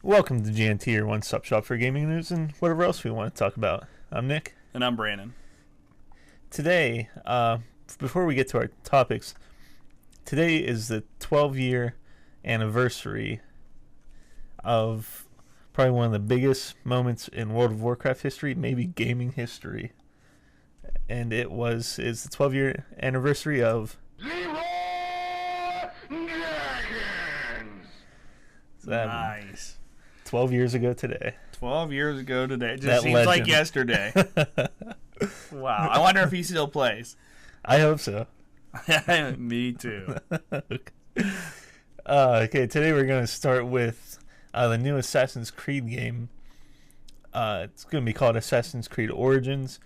Welcome to GNT, your one-stop shop for gaming news and whatever else we want to talk about. I'm Nick. And I'm Brandon. Today, before we get to our topics, today is the 12-year anniversary of probably one of the biggest moments in World of Warcraft history, maybe gaming history. And it's the 12-year anniversary of Nice. 12 years ago today. 12 years ago today. It just That seems legend. like yesterday. Wow. I wonder if he still plays. I hope so. Me too. Okay, today we're going to start with the new Assassin's Creed game. It's going to be called Assassin's Creed Origins,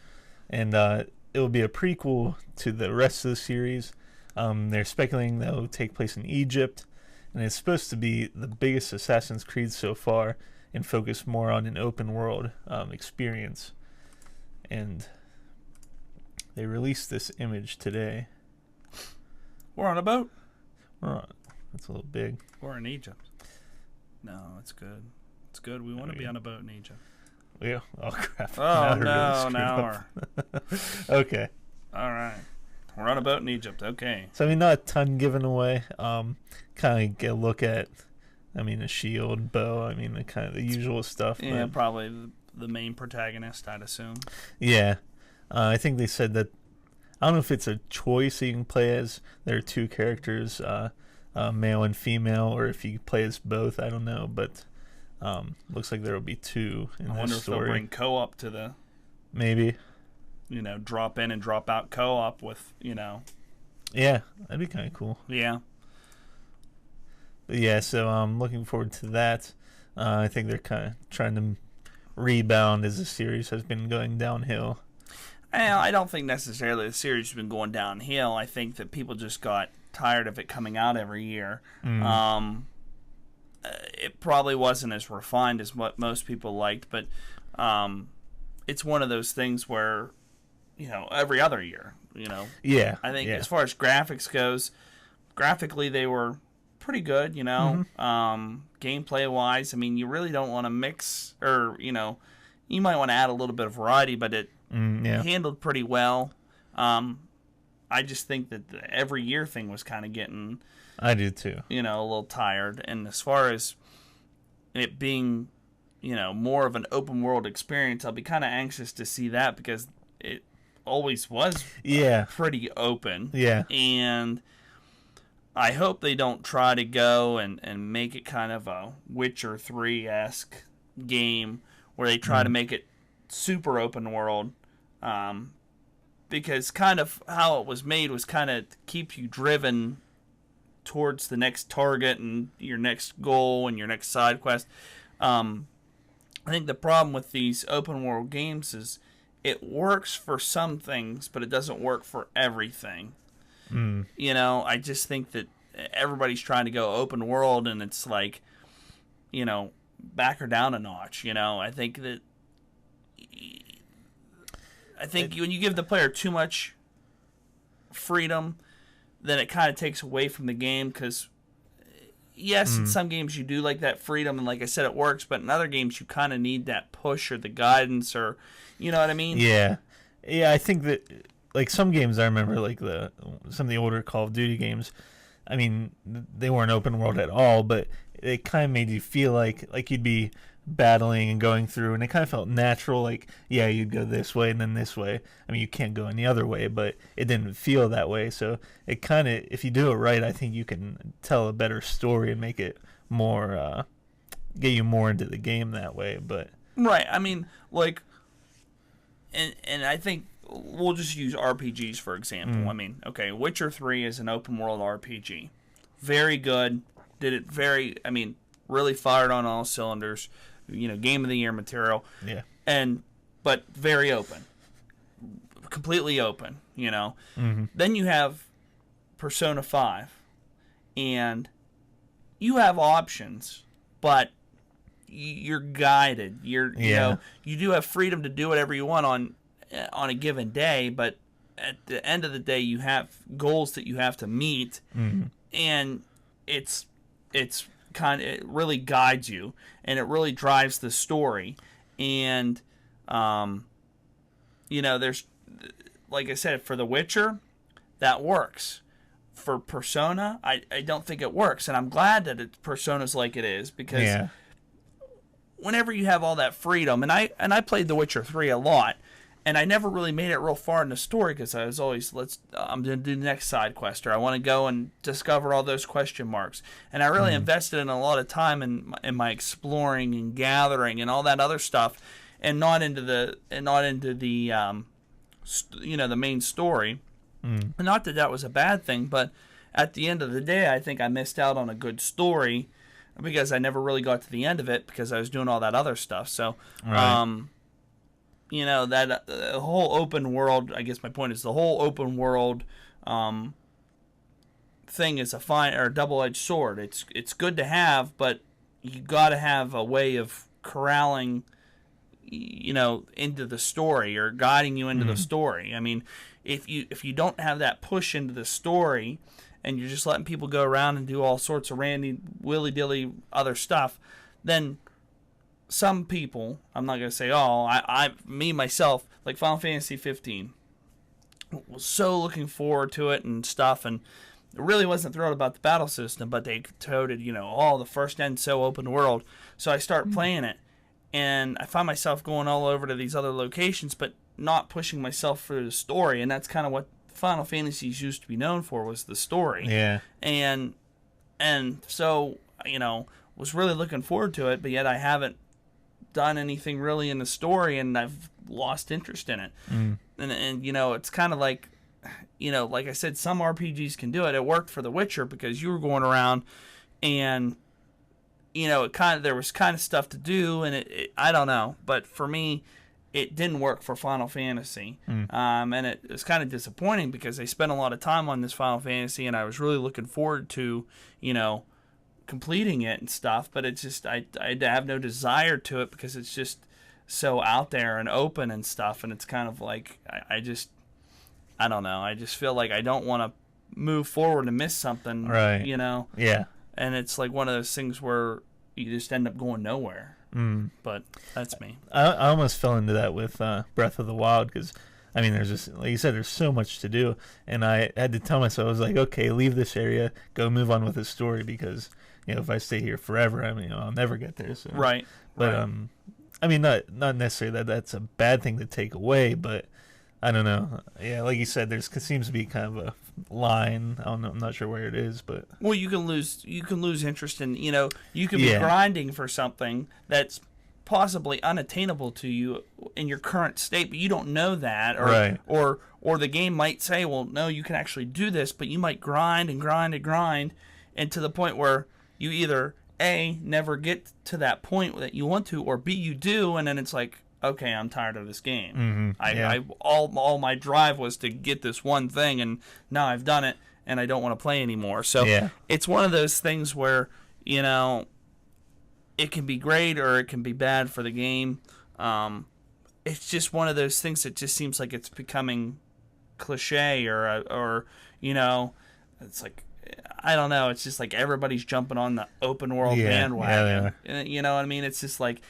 and it will be a prequel to the rest of the series. They're speculating that it will take place in Egypt, and it's supposed to be the biggest Assassin's Creed so far and focus more on an open world experience. And they released this image today. We're on a boat. That's a little big. We're in Egypt. No, it's good. It's good. We want to be on a boat in Egypt. Yeah. Oh, crap. Oh, Now no. Okay. All right. We're on a boat in Egypt. Okay. So, not a ton given away. Kind of get a look at, a shield, bow, the kind of the usual stuff. Yeah, but, probably the main protagonist, I'd assume. Yeah. I think they said that, I don't know if it's a choice that you can play as. There are two characters, male and female, or if you play as both, I don't know. But looks like there will be two in I this wonder story. if they'll bring co-op to the... Maybe. Drop in and drop out co-op with, Yeah, that'd be kind of cool. Yeah. But yeah, so I'm looking forward to that. I think they're kind of trying to rebound as the series has been going downhill. I don't think necessarily the series has been going downhill. I think that people just got tired of it coming out every year. It probably wasn't as refined as what most people liked, but it's one of those things where, every other year, Yeah. I think yeah. as far as graphics goes, graphically they were pretty good, gameplay-wise. You really don't want to mix, or, you might want to add a little bit of variety, but it handled pretty well. I just think that the every year thing was kind of getting... I do too. A little tired. And as far as it being, more of an open world experience, I'll be kind of anxious to see that because it always was pretty open. Yeah. And I hope they don't try to go and make it kind of a Witcher 3-esque game where they try to make it super open world. Because kind of how it was made was kind of to keep you driven towards the next target and your next goal and your next side quest. I think the problem with these open world games is it works for some things, but it doesn't work for everything. I just think that everybody's trying to go open world, and it's like, back her down a notch. I think when you give the player too much freedom, then it kind of takes away from the game. Because yes, in some games you do like that freedom, and like I said, it works. But in other games, you kind of need that push or the guidance, or you know what I mean? Yeah. I think that some games I remember, some of the older Call of Duty games. They weren't open world at all, but it kind of made you feel like you'd be battling and going through, and it kind of felt natural. You'd go this way and then this way. You can't go any other way, but it didn't feel that way. So it kind of, if you do it right, I think you can tell a better story and make it more, get you more into the game that way. But right, and I think we'll just use RPGs for example. Okay, Witcher 3 is an open world RPG, very good. Did it very, really fired on all cylinders. Game of the year material. Yeah. But very open. Completely open, Then you have Persona 5. And you have options, but you're guided. You do have freedom to do whatever you want on a given day, but at the end of the day you have goals that you have to meet. And it's it really guides you, and it really drives the story. And there's, like I said, for The Witcher, that works. For Persona, I don't think it works, and I'm glad that Persona's like it is, because whenever you have all that freedom, and I played The Witcher 3 a lot, and I never really made it real far in the story, because I was always, I'm going to do the next side quest, or I want to go and discover all those question marks. And I really invested in a lot of time in my exploring and gathering and all that other stuff, and not into the the main story. Not that was a bad thing, but at the end of the day, I think I missed out on a good story, because I never really got to the end of it, because I was doing all that other stuff. So, that the whole open world, I guess my point is, the whole open world thing is a double-edged sword. It's good to have, but you got to have a way of corralling, into the story, or guiding you into the story. I mean, if you don't have that push into the story, and you're just letting people go around and do all sorts of randy willy-dilly other stuff, then some people, I'm not going to say all, me myself, like Final Fantasy 15, was so looking forward to it and stuff, and it really wasn't thrilled about the battle system, but they toted, the first end so open world. So I start playing it, and I find myself going all over to these other locations, but not pushing myself through the story, and that's kind of what Final Fantasies used to be known for, was the story. Yeah. And so, was really looking forward to it, but yet I haven't done anything really in the story, and I've lost interest in it. And it's kind of like, like I said, some RPGs can do it. It worked for The Witcher, because you were going around, and there was kind of stuff to do, and it I don't know, but for me, it didn't work for Final Fantasy. And it was kind of disappointing, because I spent a lot of time on this Final Fantasy, and I was really looking forward to, completing it and stuff, but it's just, I have no desire to it, because it's just so out there and open and stuff, and it's kind of like, I don't know, I just feel like I don't want to move forward and miss something, right? Yeah. And it's like one of those things where you just end up going nowhere. But that's me. I almost fell into that with Breath of the Wild, because I mean, there's just, like you said, there's so much to do, and I had to tell myself, I was like, okay, leave this area, go move on with the story, because if I stay here forever, I mean, I'll never get there. So. Right. But right. I mean, not necessarily that's a bad thing to take away, but I don't know. Yeah, like you said, seems to be kind of a line. I don't know. I'm not sure where it is, but you can lose interest in, you can be grinding for something that's possibly unattainable to you in your current state, but you don't know that, or the game might say, well, no, you can actually do this, but you might grind and grind and grind, and to the point where you either A, never get to that point that you want to, or B, you do, and then it's like, okay, I'm tired of this game. All my drive was to get this one thing, and now I've done it, and I don't want to play anymore. So it's one of those things where, it can be great or it can be bad for the game. It's just one of those things that just seems like it's becoming cliche, or it's like, I don't know. It's just like everybody's jumping on the open world bandwagon. You know what I mean? It's just like,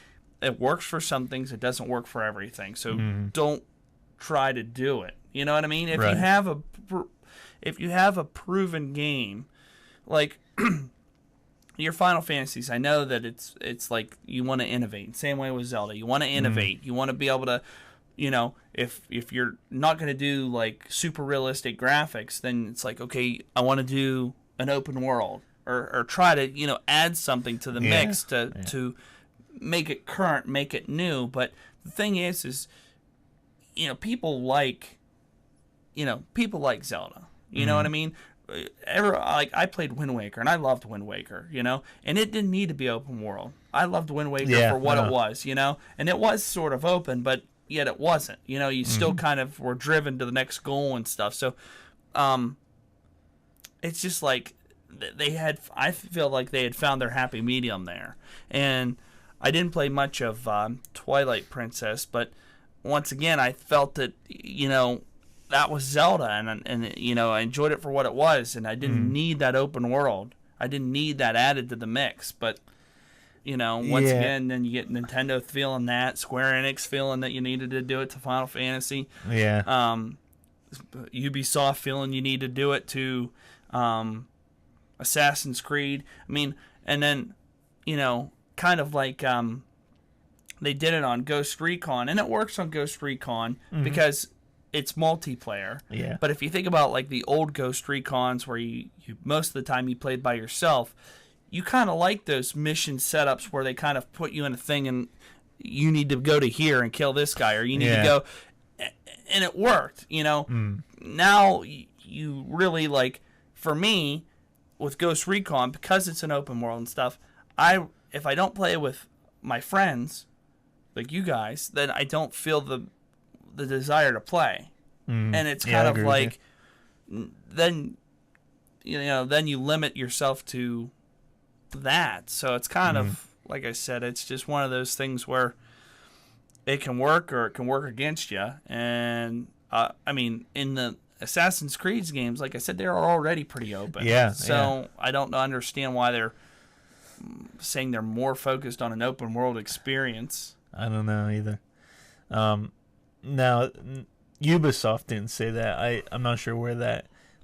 it works for some things, it doesn't work for everything. So don't try to do it. You know what I mean? If you have a proven game, like your Final Fantasies, I know that it's like you want to innovate. Same way with Zelda, you want to innovate. You want to be able to, if you're not going to do like super realistic graphics, then it's like, okay, I want to do an open world, or try to add something to the mix to make it current, make it new. But the thing is people like Zelda. You know what I mean? I played Wind Waker, and I loved Wind Waker, and it didn't need to be open world. I loved Wind Waker for what it was, and it was sort of open, but yet it wasn't. You still kind of were driven to the next goal and stuff. So, it's just like I feel like they had found their happy medium there. And I didn't play much of Twilight Princess, but once again, I felt that, that was Zelda, and I enjoyed it for what it was, and I didn't need that open world. I didn't need that added to the mix. But once again, then you get Nintendo feeling that, Square Enix feeling that you needed to do it to Final Fantasy. Yeah. Ubisoft feeling you need to do it to Assassin's Creed. I mean, and then kind of like they did it on Ghost Recon, and it works on Ghost Recon because it's multiplayer. Yeah. But if you think about like the old Ghost Recons where you most of the time you played by yourself, you kind of like those mission setups where they kind of put you in a thing and you need to go to here and kill this guy, or you need to go, and it worked. Now you really like, for me with Ghost Recon, because it's an open world and stuff, if I don't play with my friends like you guys, then I don't feel the desire to play. And it's kind of like, then then you limit yourself to that. So it's kind of like I said, it's just one of those things where it can work or it can work against you. And I mean, in the Assassin's Creed games, like I said, they're already pretty open. Yeah. So I don't understand why they're saying they're more focused on an open world experience. I don't know either. Now, Ubisoft didn't say that. I'm not sure where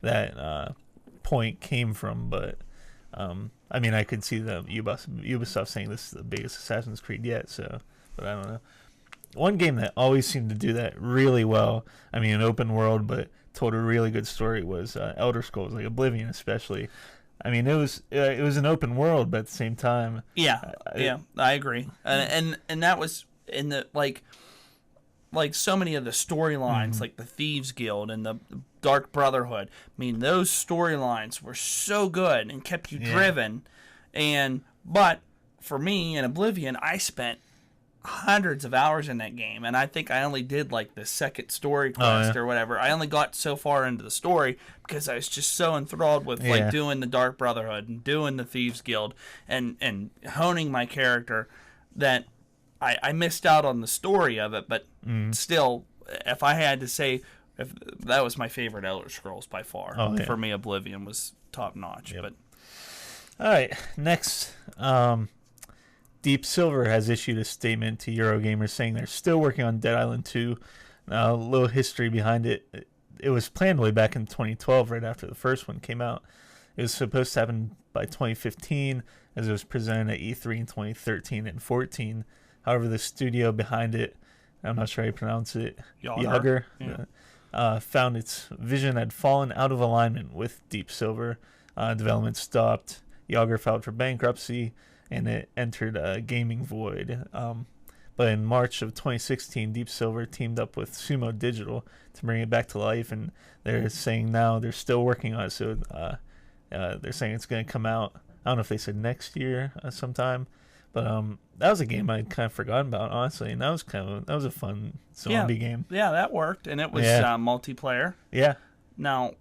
that point came from, but I mean, I could see the Ubisoft saying this is the biggest Assassin's Creed yet. So, but I don't know. One game that always seemed to do that really well, I mean, an open world, but told a really good story, was Elder Scrolls, like Oblivion especially. I mean, it was an open world, but at the same time, I agree, and that was in the like so many of the storylines, like the Thieves Guild and the Dark Brotherhood. I mean, those storylines were so good and kept you driven. But for me in Oblivion, I spent hundreds of hours in that game, and I think I only did like the second story quest or whatever. I only got so far into the story because I was just so enthralled with like doing the Dark Brotherhood and doing the Thieves Guild and honing my character that I missed out on the story of it. But still, if I had to say, if that was my favorite Elder Scrolls by far. For me, Oblivion was top notch. But all right, next. Deep Silver has issued a statement to Eurogamer saying they're still working on Dead Island 2. A little history behind it. It was planned way back in 2012, right after the first one came out. It was supposed to happen by 2015, as it was presented at E3 in 2013 and 14. However, the studio behind it, I'm not sure how you pronounce it, Yager, found its vision had fallen out of alignment with Deep Silver. Development stopped. Yager filed for bankruptcy, and it entered a gaming void. But in March of 2016, Deep Silver teamed up with Sumo Digital to bring it back to life, and they're saying now they're still working on it. So they're saying it's going to come out, I don't know if they said next year sometime, but that was a game I'd kind of forgotten about, honestly, and that was a fun zombie game. Yeah, that worked, and it was multiplayer. Yeah. Now,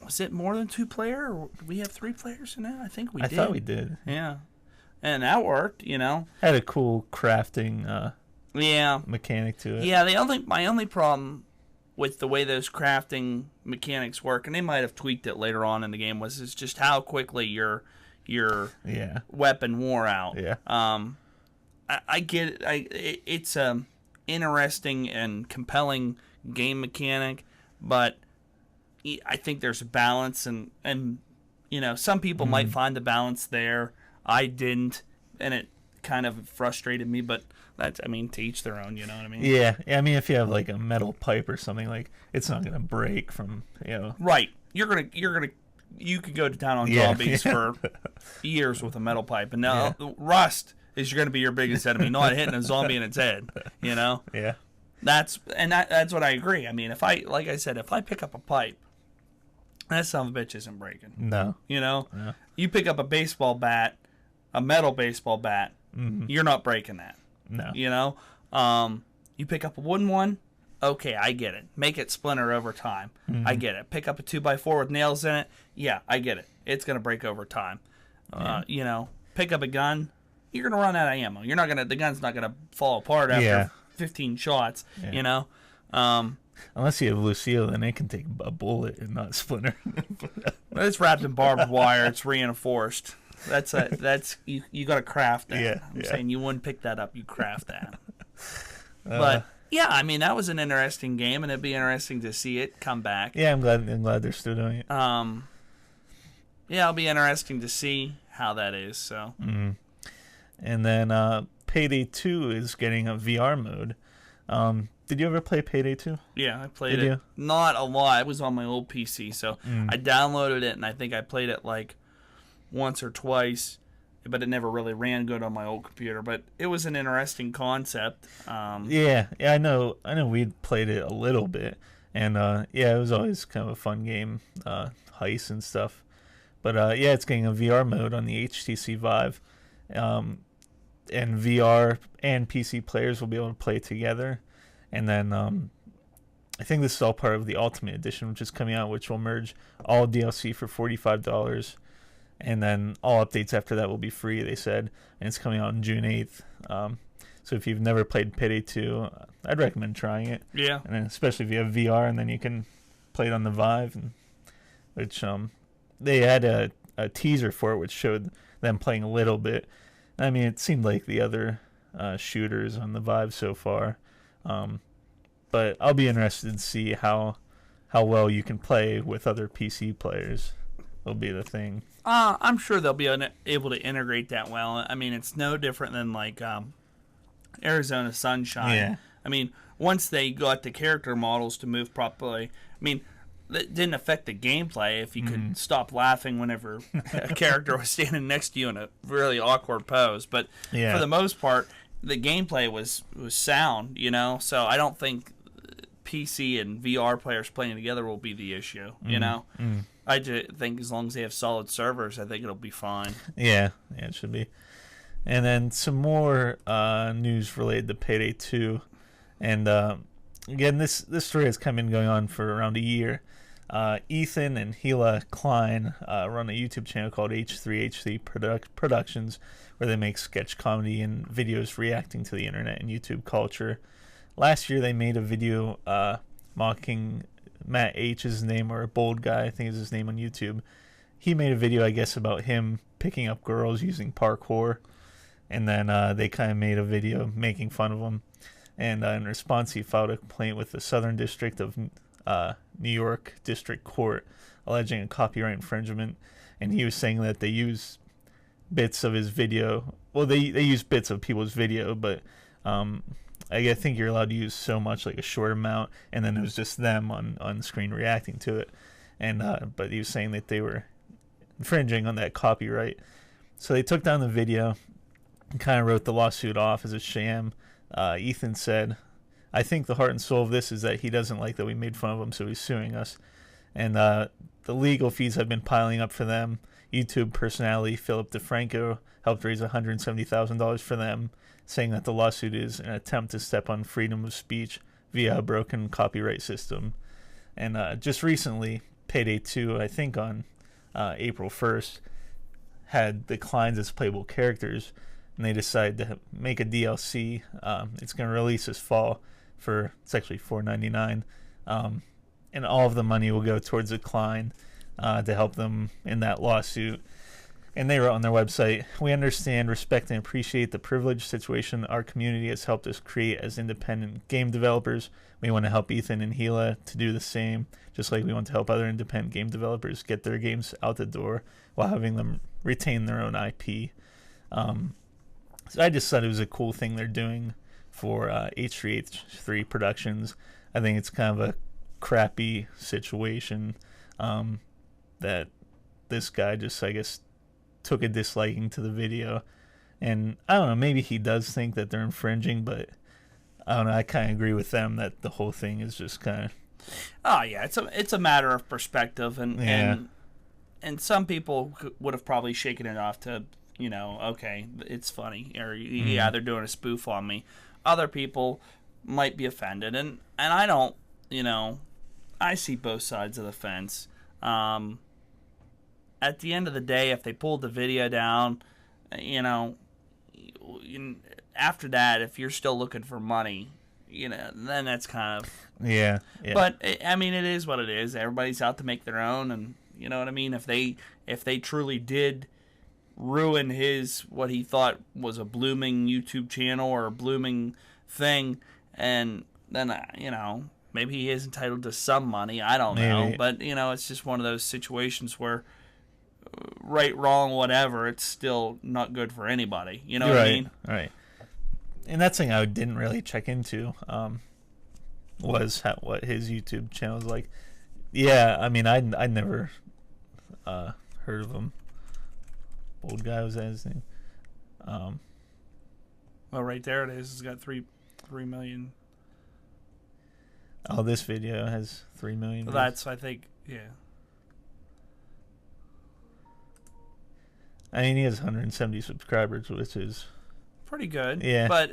was it more than 2 player, or did we have 3 players in it? I think we did. I thought we did. Yeah. And that worked, Had a cool crafting mechanic to it. Yeah, my only problem with the way those crafting mechanics work, and they might have tweaked it later on in the game, is just how quickly your weapon wore out. Yeah. I get it. It's a interesting and compelling game mechanic, but I think there's a balance, and some people might find the balance there. I didn't, and it kind of frustrated me, but that's, to each their own, you know what I mean? Yeah, I mean, if you have like a metal pipe or something, like, it's not gonna break from, Right. You could go to town on zombies for years with a metal pipe, and now rust is going to be your biggest enemy, not hitting a zombie in its head, Yeah. That's what I agree. I mean, if I pick up a pipe, that son of a bitch isn't breaking. No. No. You pick up a baseball bat, a metal baseball bat, you're not breaking that. No. You pick up a wooden one, okay, I get it. Make it splinter over time. I get it. Pick up a 2x4 with nails in it, yeah, I get it. It's going to break over time. Pick up a gun, you're going to run out of ammo. The gun's not going to fall apart after 15 shots, Unless you have Lucille, then it can take a bullet and not Splinter. It's wrapped in barbed wire. It's reinforced. That's you got to craft that. Yeah, I'm yeah. saying you wouldn't pick that up. You craft that. But yeah, I mean that was an interesting game, and it'd be interesting to see it come back. Yeah, I'm glad they're still doing it. Yeah, it'll be interesting to see how that is. So. Mm-hmm. And then Payday 2 is getting a VR mode. Did you ever play Payday 2? Yeah, I played Did it. you? Not a lot. It was on my old PC, so I downloaded it, and I think I played it like once or twice, but it never really ran good on my old computer. But it was an interesting concept. Yeah, I know we'd played it a little bit, and yeah, it was always kind of a fun game, heist and stuff. But yeah, it's getting a VR mode on the HTC Vive, and VR and PC players will be able to play together. And then I think this is all part of the Ultimate Edition, which is coming out, which will merge all DLC for $45. And then all updates after that will be free, they said. And it's coming out on June 8th. So if you've never played Payday 2, I'd recommend trying it. Yeah. And then especially if you have VR, and then you can play it on the Vive. Which they had a teaser for it, which showed them playing a little bit. I mean, it seemed like the other shooters on the Vive so far. But I'll be interested to see how well you can play with other PC players. Will be the thing. I'm sure they'll be able to integrate that well. I mean, it's no different than like Arizona Sunshine. Yeah. I mean, once they got the character models to move properly, I mean, that didn't affect the gameplay if you could stop laughing whenever a character was standing next to you in a really awkward pose. But for the most part, the gameplay was sound, you know? So I don't think PC and VR players playing together will be the issue, you know? I just think as long as they have solid servers, I think it'll be fine. Yeah, it should be. And then some more news related to Payday 2. And again, this story has kind of been going on for around a year. Ethan and Gila Klein run a YouTube channel called H3H3 Productions, where they make sketch comedy and videos reacting to the internet and YouTube culture. Last year, they made a video mocking Matt H's name, or a bold guy, I think is his name on YouTube. He made a video, I guess, about him picking up girls using parkour, and then they kind of made a video making fun of him. And in response, he filed a complaint with the Southern District of New York District Court, alleging a copyright infringement. And he was saying that they use bits of his video. Well, they use bits of people's video, but I think you're allowed to use so much, like a short amount, and then it was just them on screen reacting to it. And but he was saying that they were infringing on that copyright. So they took down the video and kind of wrote the lawsuit off as a sham. Ethan said, "I think the heart and soul of this is that he doesn't like that we made fun of him, so he's suing us." And the legal fees have been piling up for them. YouTube personality Philip DeFranco helped raise $170,000 for them, saying that the lawsuit is an attempt to step on freedom of speech via a broken copyright system. And just recently, Payday 2, I think on April 1st, had the Kleins as playable characters, and they decided to make a DLC. It's going to release this fall it's actually $4.99, and all of the money will go towards the Klein to help them in that lawsuit. And they wrote on their website, "We understand, respect, and appreciate the privileged situation our community has helped us create as independent game developers. We want to help Ethan and Gila to do the same, just like we want to help other independent game developers get their games out the door while having them retain their own IP." So I just thought it was a cool thing they're doing for H3H3 Productions. I think it's kind of a crappy situation that this guy just, I guess, took a disliking to the video. And I don't know, maybe he does think that they're infringing, but I don't know, I kind of agree with them that the whole thing is just kind of... Oh, yeah, it's a matter of perspective, and some people would have probably shaken it off to, you know, okay, it's funny, or yeah, they're doing a spoof on me. Other people might be offended, and I don't, you know, I see both sides of the fence. At the end of the day, if they pulled the video down, you know, after that, if you're still looking for money, then that's kind of. Yeah. But I mean, it is what it is. Everybody's out to make their own, and you know what I mean. If they truly did ruin what he thought was a blooming YouTube channel or a blooming thing, and then maybe he is entitled to some money. I don't know, but it's just one of those situations where right, wrong, whatever, it's still not good for anybody. You know what I mean? Right. And that's something I didn't really check into. Was what his YouTube channel is like. Yeah, I mean, I never heard of him. Old guy, was that his name? Well, right there it is. It's got 3 million. Oh, this video has 3 million. Well, that's, I think, yeah. I mean, he has 170 subscribers, which is pretty good. Yeah. But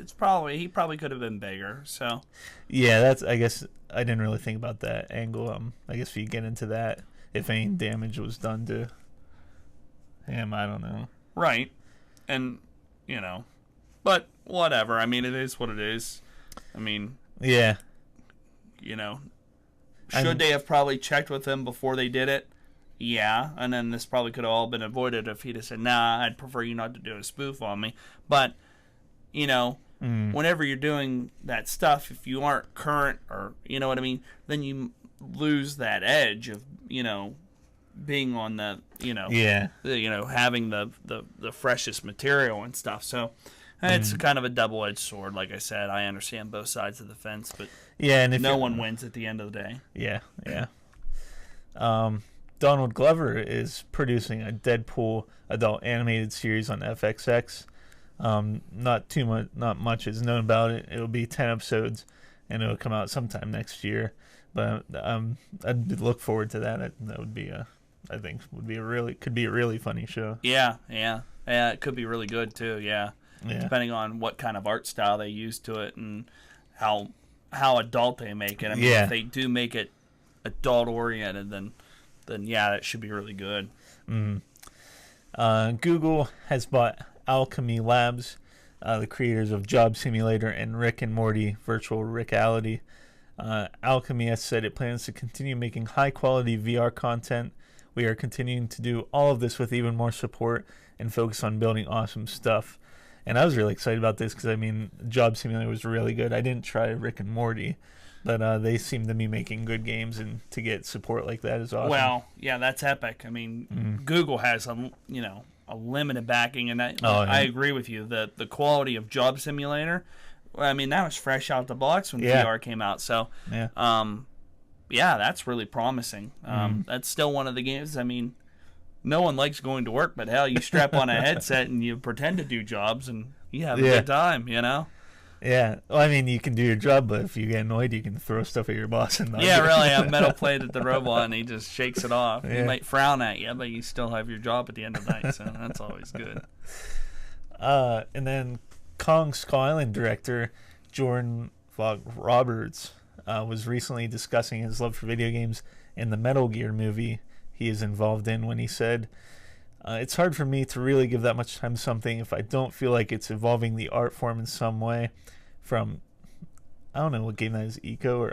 he probably could have been bigger. So. Yeah, I guess I didn't really think about that angle. I guess if you get into that, if any damage was done to him, I don't know. Right. And, but whatever. I mean, it is what it is. I mean. Yeah. Should they have probably checked with him before they did it? Yeah. And then this probably could have all been avoided if he'd have said, nah, I'd prefer you not to do a spoof on me. But, whenever you're doing that stuff, if you aren't current or, you know what I mean, then you lose that edge of, being on the, having the freshest material and stuff. So it's kind of a double-edged sword. Like I said, I understand both sides of the fence, but and if no one wins at the end of the day. Yeah. Donald Glover is producing a Deadpool adult animated series on FXX. Not much is known about it. It'll be 10 episodes, and it'll come out sometime next year. But I'd look forward to that. That would be could be a really funny show. Yeah. It could be really good too. Yeah. Depending on what kind of art style they use to it and how adult they make it. I mean, if they do make it adult oriented, then it should be really good. Google has bought Alchemy Labs, the creators of Job Simulator and Rick and Morty Virtual Reality. Alchemy has said it plans to continue making high-quality VR content. We are continuing to do all of this with even more support and focus on building awesome stuff. And I was really excited about this because, I mean, Job Simulator was really good. I didn't try Rick and Morty, but they seem to be making good games, and to get support like that is awesome. Well, yeah, that's epic. I mean, Google has a limited backing, and I agree with you. The quality of Job Simulator, I mean, that was fresh out the box when VR came out. So, that's really promising. That's still one of the games. I mean, no one likes going to work, but hell, you strap on a headset and you pretend to do jobs, and you have a good time, Yeah. Well, I mean, you can do your job, but if you get annoyed, you can throw stuff at your boss. And really. A metal plate at the robot, and he just shakes it off. He might frown at you, but you still have your job at the end of the night, so that's always good. And then Kong Skull Island director Jordan Roberts was recently discussing his love for video games in the Metal Gear movie he is involved in, when he said, it's hard for me to really give that much time to something if I don't feel like it's evolving the art form in some way, from, I don't know what game that is, Ico,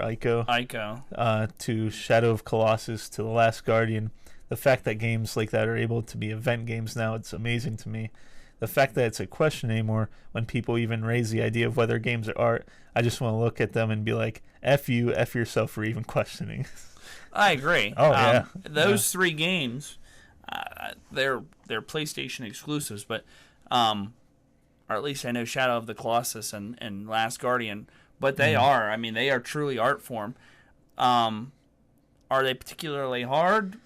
to Shadow of Colossus, to The Last Guardian. The fact that games like that are able to be event games now, it's amazing to me. The fact that it's a question anymore when people even raise the idea of whether games are art, I just want to look at them and be like, F you, F yourself for even questioning. I agree. Those 3 games, they're PlayStation exclusives, but or at least I know Shadow of the Colossus and Last Guardian, but they are. I mean, they are truly art form. Are they particularly hard?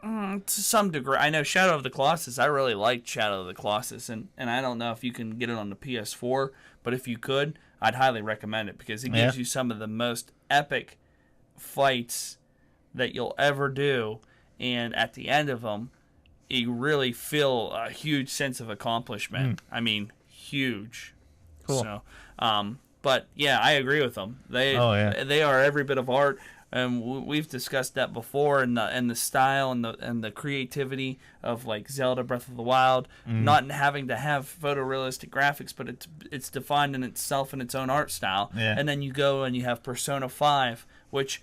To some degree. I know Shadow of the Colossus, I really liked Shadow of the Colossus, and I don't know if you can get it on the PS4, but if you could, I'd highly recommend it, because it gives you some of the most epic fights that you'll ever do, and at the end of them, you really feel a huge sense of accomplishment. I mean, huge. Cool. So, but yeah, I agree with them. They are every bit of art. and we've discussed that before, and the style and the creativity of like Zelda Breath of the Wild, not having to have photorealistic graphics, but it's defined in itself in its own art style. Yeah. And then you go and you have Persona 5, which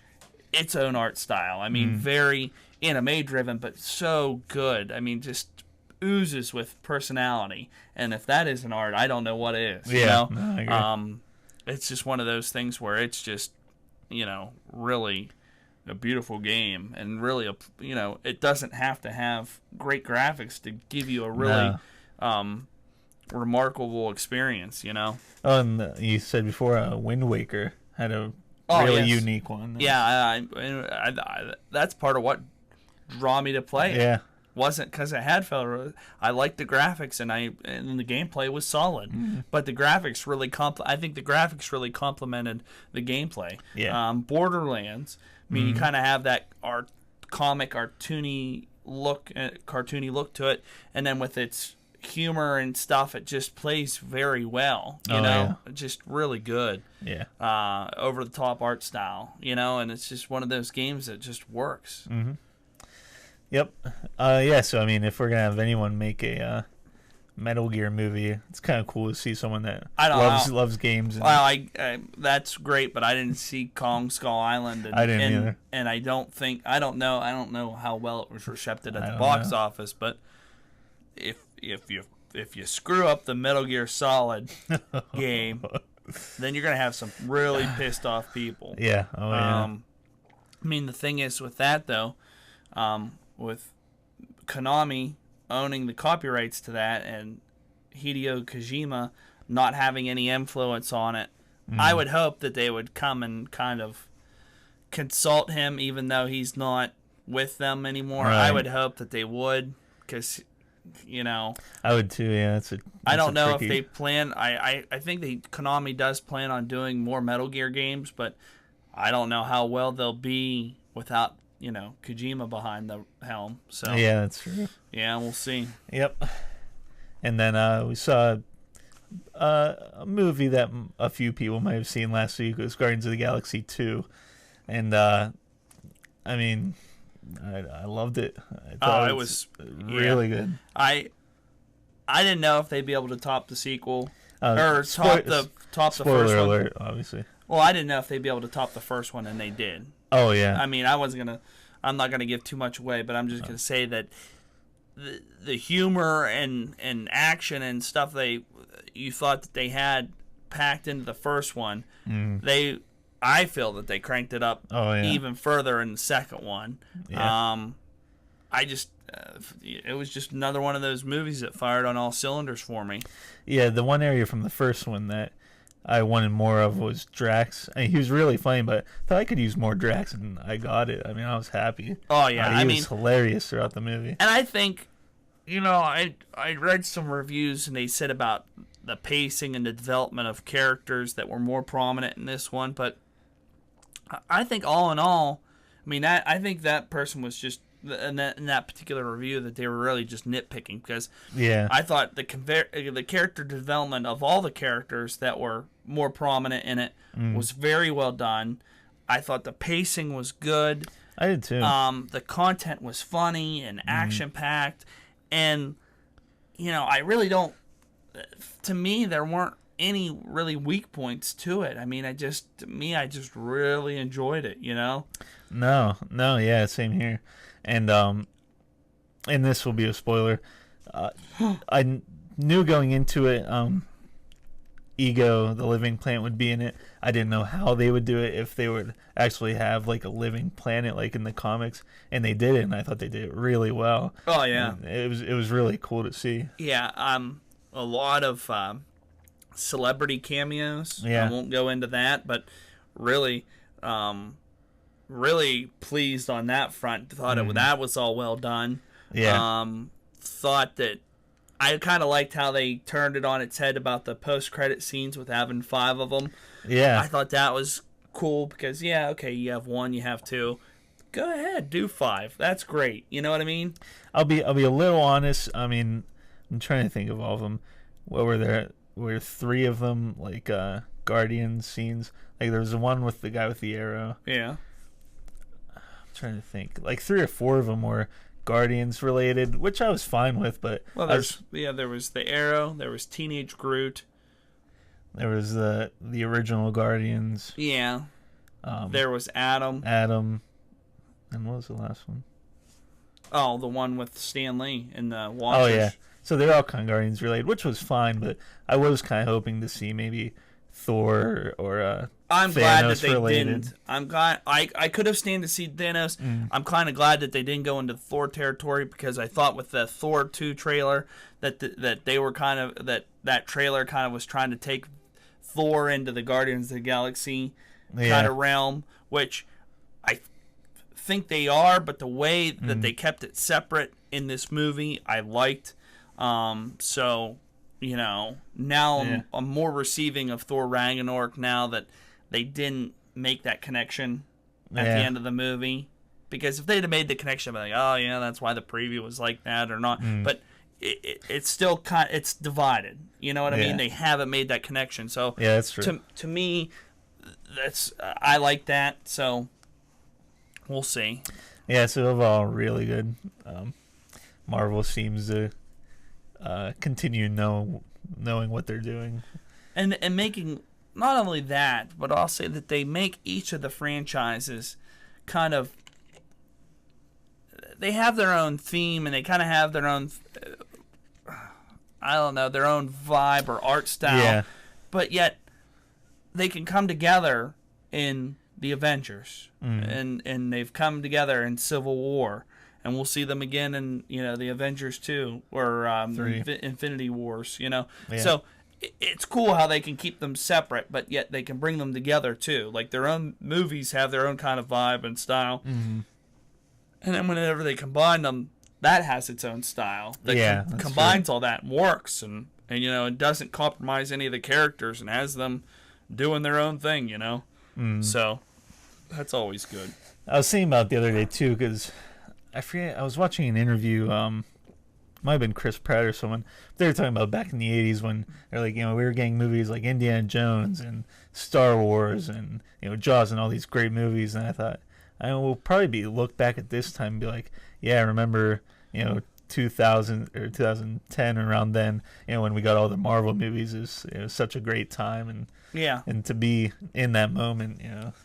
its own art style. I mean, very anime driven, but so good. I mean, just oozes with personality. And if that isn't art, I don't know what is. Yeah, You know? no, I agree. It's just one of those things where it's just, really a beautiful game, and really it doesn't have to have great graphics to give you a really remarkable experience. Oh, and you said before, Wind Waker had a really unique one. Yeah, I that's part of what drew me to play it. Yeah. Wasn't because it had photo. I liked the graphics, and the gameplay was solid. But the graphics really I think the graphics really complemented the gameplay. Yeah. Borderlands. I mean, you kind of have that cartoony look to it, and then with its humor and stuff, it just plays very well. You know, just really good. Yeah. Over the top art style. And it's just one of those games that just works. Mm-hmm. Yep. Yeah, so I mean, if we're going to have anyone make a Metal Gear movie, it's kind of cool to see someone that loves games. And, well, I that's great, but I didn't see Kong Skull Island. I didn't either. And I don't know how well it was received at the box office, but if you screw up the Metal Gear Solid game, then you're going to have some really pissed off people. Yeah. Oh, yeah. I mean, the thing is with that, though, with Konami owning the copyrights to that and Hideo Kojima not having any influence on it, I would hope that they would come and kind of consult him, even though he's not with them anymore. Right. I would hope that they would, because, I would too, yeah. I don't know if they plan. I think Konami does plan on doing more Metal Gear games, but I don't know how well they'll be without Kojima behind the helm. So yeah, that's true. Yeah, we'll see. Yep. And then we saw a movie that a few people might have seen last week. It was Guardians of the Galaxy 2. And I mean, I loved it. I thought it was really good. I didn't know if they'd be able to top the sequel or top the first one. Spoiler alert, obviously. Well, I didn't know if they'd be able to top the first one, and they did. Oh yeah. I mean, I'm not gonna give too much away, but I'm just gonna say that the humor and action and stuff you thought that they had packed into the first one, I feel that they cranked it up even further in the second one. Yeah. It was just another one of those movies that fired on all cylinders for me. Yeah, the one area from the first one that I wanted more of was Drax. I mean, he was really funny, but I thought I could use more Drax, and I got it. I mean, I was happy. Oh, yeah. He was hilarious throughout the movie. And I think, I read some reviews, and they said about the pacing and the development of characters that were more prominent in this one, but I think all in all, I think that person was just, in that particular review, that they were really just nitpicking, because I thought the character development of all the characters that were more prominent in it was very well done. I thought the pacing was good. I did too. The content was funny and action packed, and I really don't. To me, there weren't any really weak points to it. I just really enjoyed it. No, yeah, same here. And this will be a spoiler. I knew going into it, Ego, the living plant, would be in it. I didn't know how they would do it, if they would actually have like a living planet like in the comics, and they did it, and I thought they did it really well. Oh yeah, and it was really cool to see. Yeah, a lot of celebrity cameos. Yeah. I won't go into that, but really, really pleased on that front. Thought that was all well done. Yeah. Thought that I kind of liked how they turned it on its head about the post-credit scenes with having 5 of them. Yeah. I thought that was cool because, you have 1, you have 2. Go ahead, do 5. That's great. You know what I mean? I'll be a little honest. I'm trying to think of all of them. What were there? Were 3 of them like Guardian scenes? Like there was the one with the guy with the arrow. Yeah. trying to think. Like 3 or 4 of them were Guardians related, which I was fine with. But well, there was the Arrow, there was Teenage Groot, there was the original Guardians. Yeah. There was Adam. And what was the last one? Oh, the one with Stan Lee and the Watchers. Oh yeah. So they're all kind of Guardians related, which was fine. But I was kind of hoping to see maybe Thor or I'm Thanos glad that they related. didn't. I'm glad. I could have stand to see Thanos. I'm kind of glad that they didn't go into Thor territory, because I thought with the Thor 2 trailer that they were kind of that trailer kind of was trying to take Thor into the Guardians of the Galaxy kind of realm, which I think they are, but the way that they kept it separate in this movie, I liked. So, now I'm more receiving of Thor Ragnarok now that they didn't make that connection at the end of the movie. Because if they'd have made the connection, I'd be like, oh yeah, that's why the preview was like that or not. But it's still it's divided. You know what I mean? They haven't made that connection. So yeah, that's true. To me, that's I like that. So we'll see. Yeah, so overall, really good. Marvel seems to continue knowing what they're doing, and making not only that, but I'll say that they make each of the franchises kind of. They have their own theme, and they kind of have their own, I don't know, their own vibe or art style. Yeah. But yet, they can come together in the Avengers, and they've come together in Civil War, and we'll see them again in the Avengers 2 or Infinity Wars. Yeah. So it's cool how they can keep them separate, but yet they can bring them together too. Like their own movies have their own kind of vibe and style. And then whenever they combine them, that has its own style. That combines all that and works, and it doesn't compromise any of the characters and has them doing their own thing, So that's always good. I was thinking about it the other day too, because I forget, I was watching an interview, might have been Chris Pratt or someone. They were talking about back in the 80s when they're like, we were getting movies like Indiana Jones and Star Wars and Jaws and all these great movies, and I thought, I will probably be look back at this time and be like, yeah, I remember 2000 or 2010 around then, when we got all the Marvel movies, is such a great time, and to be in that moment,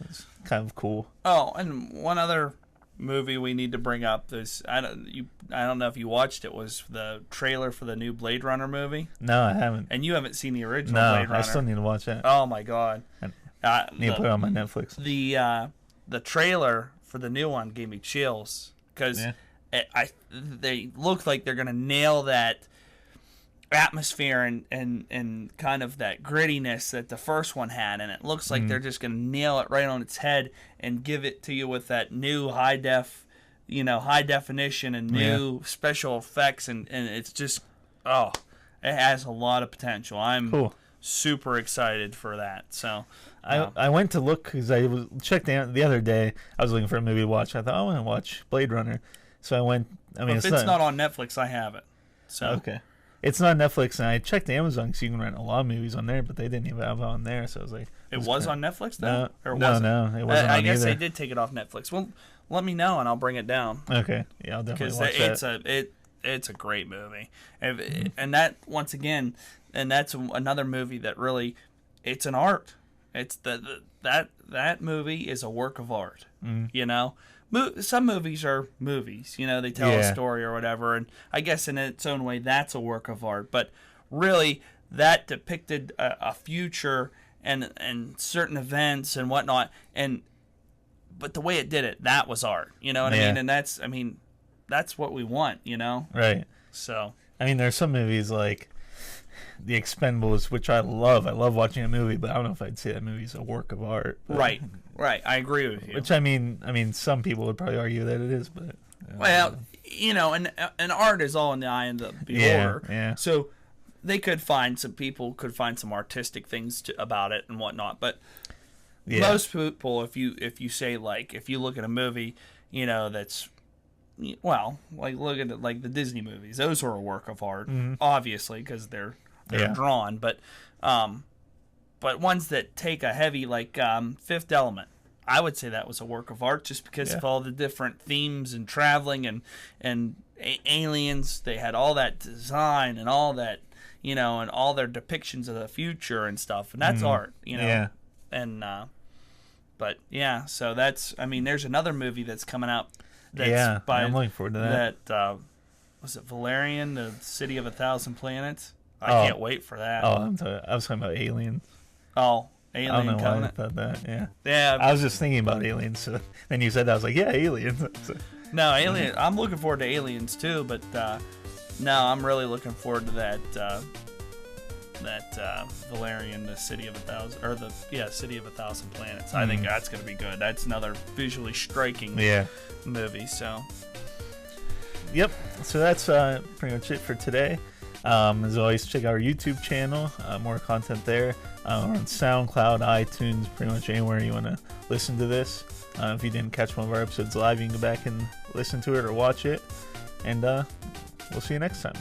it's kind of cool. Oh, and one other movie we need to bring up is I don't know if you watched it, was the trailer for the new Blade Runner movie. No, I haven't. And you haven't seen the original Blade Runner. I still need to watch that. Oh my god. I need to put it on my Netflix. The trailer for the new one gave me chills, because they look like they're gonna nail that atmosphere and kind of that grittiness that the first one had, and it looks like they're just gonna nail it right on its head and give it to you with that new high definition and new special effects, and it's just it has a lot of potential. I'm super excited for that. So I went to look because I checked out the other day. I was looking for a movie to watch. I thought I want to watch Blade Runner, so I went. I mean, if it's not on Netflix, I have it. So okay, it's not Netflix, and I checked Amazon because you can rent a lot of movies on there, but they didn't even have it on there. So I was like, it was on Netflix though? No, no, it wasn't. I guess they did take it off Netflix. Well, let me know and I'll bring it down. Okay, yeah, I'll definitely watch that. It's a great movie, and that once again, and that's another movie that really, it's an art. It's that movie is a work of art. Some movies are movies. They tell a story or whatever, and I guess in its own way that's a work of art. But really, that depicted a future and certain events and whatnot, but the way it did it, that was art. You know what I mean? And that's what we want. Right. So there's some movies like The Expendables, which I love. I love watching a movie, but I don't know if I'd say that movie's a work of art. But, right. I agree with you. Which some people would probably argue that it is, but and art is all in the eye of the beholder. Yeah. So some people could find some artistic things about it and whatnot, but most people, if you say, like, if you look at a movie, that's, well, like, look at it, like the Disney movies. Those are a work of art, obviously, because they're drawn. But ones that take a heavy, like Fifth Element, I would say that was a work of art just because of all the different themes and traveling and aliens. They had all that design and all that, and all their depictions of the future and stuff. And that's art, Yeah. And, but yeah, so that's, there's another movie that's coming out. That's I'm looking forward to that. Was it Valerian, the City of 1,000 Planets? I can't wait for that. Oh, I was talking about Aliens. Oh, Alien I don't know Covenant. why I thought that. Yeah. Yeah. I was just thinking about Aliens. So then you said that, I was like, yeah, Aliens. No, Alien. I'm looking forward to Aliens too, but no, I'm really looking forward to that Valerian, the City of 1,000, or City of 1,000 Planets. I think that's gonna be good. That's another visually striking movie. So. Yep. So that's pretty much it for today. As always, check out our YouTube channel. More content there. We're on SoundCloud, iTunes, pretty much anywhere you want to listen to this. If you didn't catch one of our episodes live, you can go back and listen to it or watch it. And we'll see you next time.